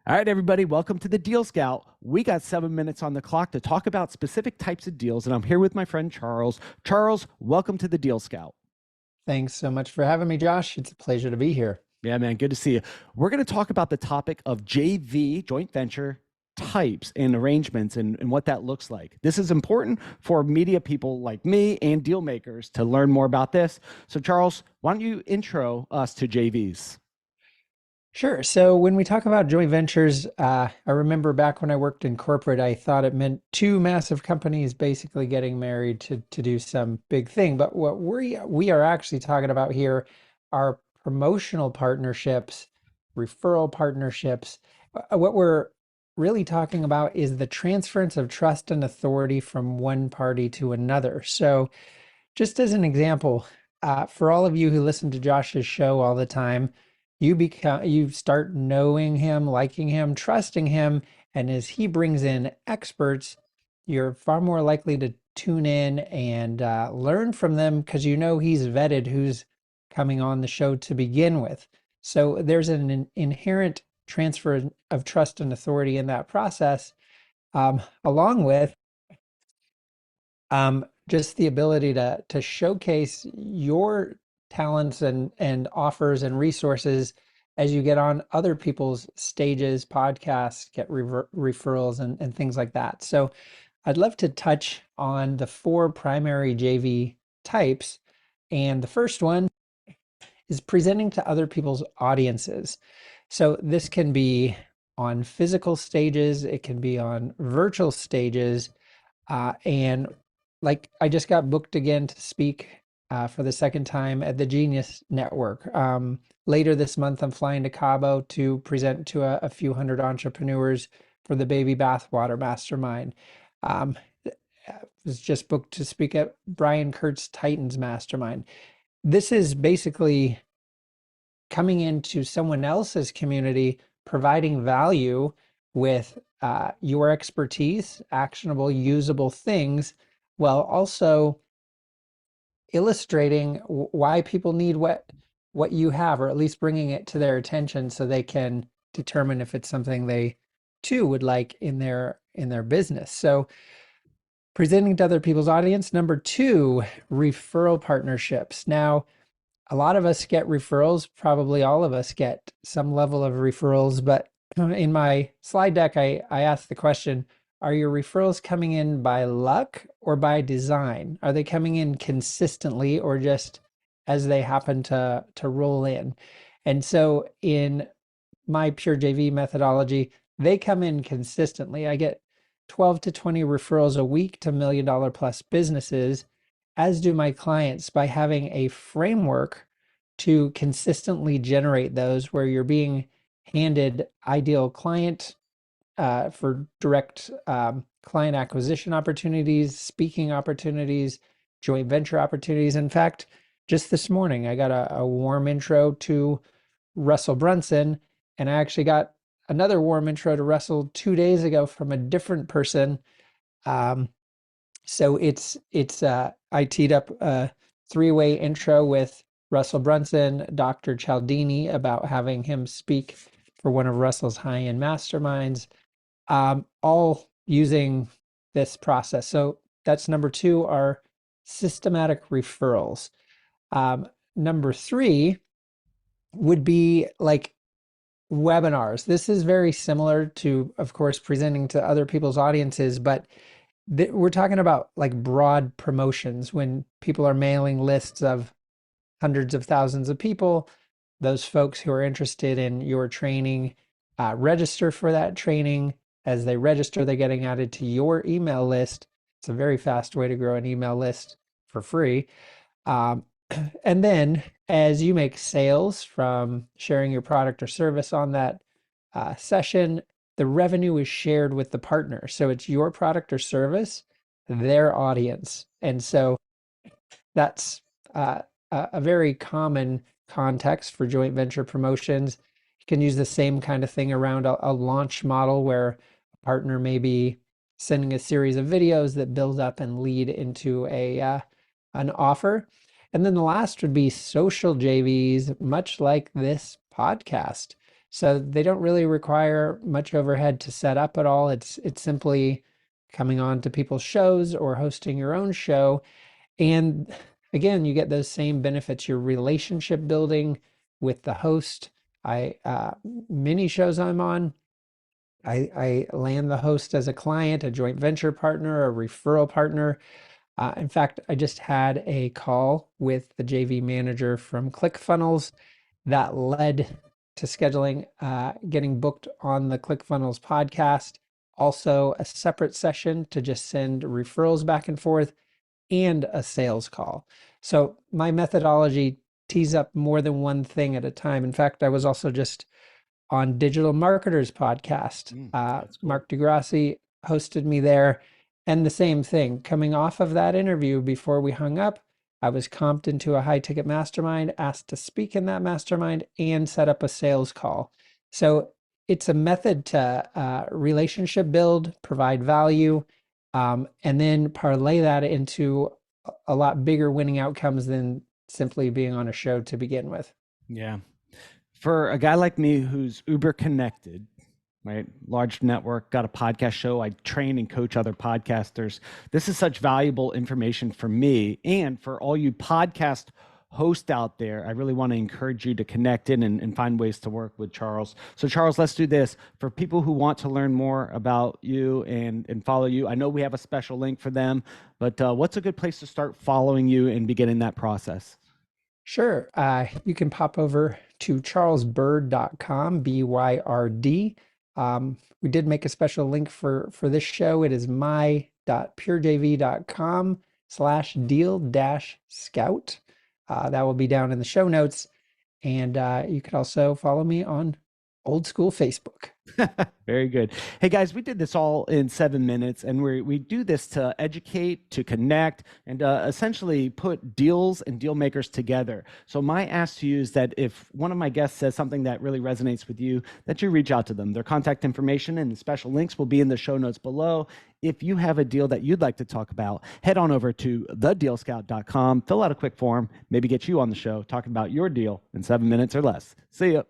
All right, everybody, welcome to the Deal Scout. We got 7 minutes on the clock to talk about specific types of deals, and I'm here with my friend Charles. Charles, welcome to the Deal Scout. Thanks so much for having me, Josh. It's a pleasure to be here. Yeah, man, good to see you. We're going to talk about the topic of JV, joint venture types and arrangements and what that looks like. This is important for media people like me and deal makers to learn more about this. So, Charles, why don't you intro us to JVs? Sure. So when we talk about joint ventures, I remember back when I worked in corporate, I thought it meant two massive companies basically getting married to do some big thing. But what we are actually talking about here are promotional partnerships, referral partnerships. What we're really talking about is the transference of trust and authority from one party to another. So just as an example, for all of you who listen to Josh's show all the time, you start knowing him, liking him, trusting him, and as he brings in experts, you're far more likely to tune in and learn from them because you know he's vetted who's coming on the show to begin with. So there's an inherent transfer of trust and authority in that process, along with just the ability to showcase your talents and offers and resources as you get on other people's stages, podcasts, get referrals and things like that. So I'd love to touch on the four primary JV types. And the first one is presenting to other people's audiences. So this can be on physical stages, it can be on virtual stages, and like I just got booked again to speak for the second time at the Genius Network. Later this month, I'm flying to Cabo to present to a few hundred entrepreneurs for the Baby Bathwater Mastermind. Was just booked to speak at Brian Kurt's Titans Mastermind. This is basically coming into someone else's community, providing value with your expertise, actionable, usable things, while also illustrating why people need what you have, or at least bringing it to their attention so they can determine if it's something they too would like in their business. So presenting to other people's audience. Number two, referral partnerships. Now, a lot of us get referrals, probably all of us get some level of referrals, but in my slide deck, I asked the question, are your referrals coming in by luck or by design? Are they coming in consistently or just as they happen to roll in? And so in my pure JV methodology, they come in consistently. I get 12 to 20 referrals a week to $1 million plus businesses, as do my clients, by having a framework to consistently generate those where you're being handed ideal client for direct client acquisition opportunities, speaking opportunities, joint venture opportunities. In fact, just this morning, I got a warm intro to Russell Brunson, and I actually got another warm intro to Russell 2 days ago from a different person. Um, so I teed up a three-way intro with Russell Brunson, Dr. Cialdini, about having him speak for one of Russell's high-end masterminds, all using this process. So that's number two, are systematic referrals. Number three would be like webinars. This is very similar to, of course, presenting to other people's audiences, but we're talking about like broad promotions when people are mailing lists of hundreds of thousands of people. Those folks who are interested in your training register for that training. As they register, they're getting added to your email list. It's a very fast way to grow an email list for free. And then as you make sales from sharing your product or service on that session, the revenue is shared with the partner. So it's your product or service, their audience. And so that's a very common context for joint venture promotions. You can use the same kind of thing around a launch model where a partner may be sending a series of videos that build up and lead into an offer. And then the last would be social JVs, much like this podcast. So they don't really require much overhead to set up at all. It's simply coming on to people's shows or hosting your own show. And again, you get those same benefits, your relationship building with the host. I many shows I'm on, I land the host as a client, a joint venture partner, a referral partner. In fact, I just had a call with the JV manager from ClickFunnels that led to scheduling, getting booked on the ClickFunnels podcast. Also, a separate session to just send referrals back and forth and a sales call. So my methodology tees up more than one thing at a time. In fact, I was also just on Digital Marketers podcast. That's cool. Mark Degrassi hosted me there. And the same thing, coming off of that interview before we hung up, I was comped into a high ticket mastermind, asked to speak in that mastermind, and set up a sales call. So it's a method to relationship build, provide value, and then parlay that into a lot bigger winning outcomes than simply being on a show to begin with. Yeah. For a guy like me who's uber connected, right? Large network, got a podcast show. I train and coach other podcasters. This is such valuable information for me and for all you podcast hosts out there. I really want to encourage you to connect in and find ways to work with Charles. So Charles, let's do this. For people who want to learn more about you and follow you, I know we have a special link for them, but what's a good place to start following you and beginning that process? Sure. You can pop over to charlesbyrd.com, BYRD. We did make a special link for this show. It is my.purejv.com/deal-scout. That will be down in the show notes. And you can also follow me on old school Facebook. Very good. Hey guys, we did this all in 7 minutes, and we do this to educate, to connect, and essentially put deals and deal makers together. So my ask to you is that if one of my guests says something that really resonates with you, that you reach out to them. Their contact information and the special links will be in the show notes below. If you have a deal that you'd like to talk about, head on over to thedealscout.com, fill out a quick form, maybe get you on the show talking about your deal in 7 minutes or less. See ya.